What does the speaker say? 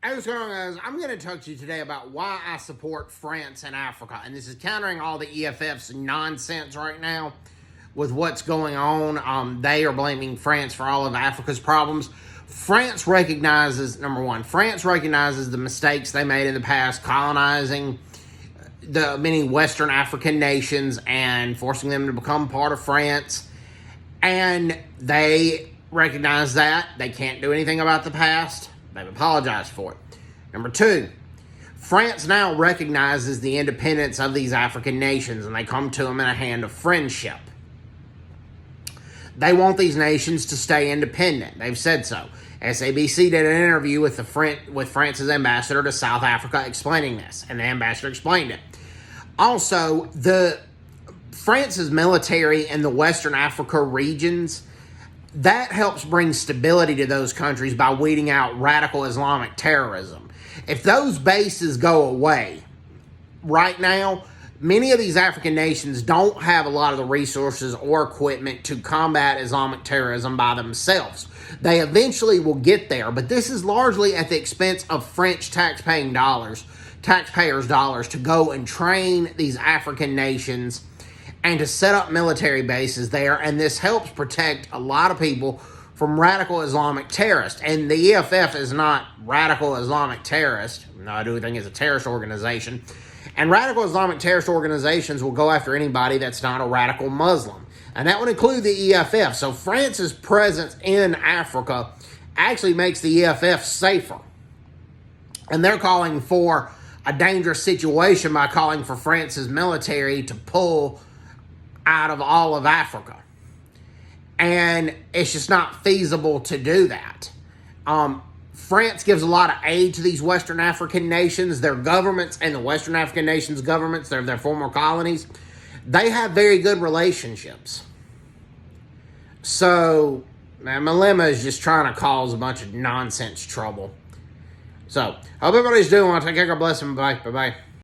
Hey, what's going on, guys? I'm going to talk to you today about why I support France and Africa. And this is countering all the EFF's nonsense right now with what's going on. They are blaming France for all of Africa's problems. France recognizes, number one, France recognizes the mistakes they made in the past, colonizing the many Western African nations and forcing them to become part of France. And they recognize that. They can't do anything about the past. They've apologized for it. Number two, France now recognizes the independence of these African nations, and they come to them in a hand of friendship. They want these nations to stay independent. They've said so. SABC did an interview with France's ambassador to South Africa explaining this, and the ambassador explained it. Also, France's military in the Western Africa regions, that helps bring stability to those countries by weeding out radical Islamic terrorism. If those bases go away, right now, many of these African nations don't have a lot of the resources or equipment to combat Islamic terrorism by themselves. They eventually will get there, but this is largely at the expense of French taxpayers' dollars to go and train these African nations and to set up military bases there, and this helps protect a lot of people from radical Islamic terrorists. And the EFF is not radical Islamic terrorist. No, I do think it's a terrorist organization. And radical Islamic terrorist organizations will go after anybody that's not a radical Muslim. And that would include the EFF. So France's presence in Africa actually makes the EFF safer. And they're calling for a dangerous situation by calling for France's military to pull out of all of Africa. And it's just not feasible to do that. France gives a lot of aid to these Western African nations, their governments, and the Western African nations' governments, their former colonies. They have very good relationships. So, Malema is just trying to cause a bunch of nonsense trouble. So, hope everybody's doing well. Take care. God bless them. Bye. Bye-bye.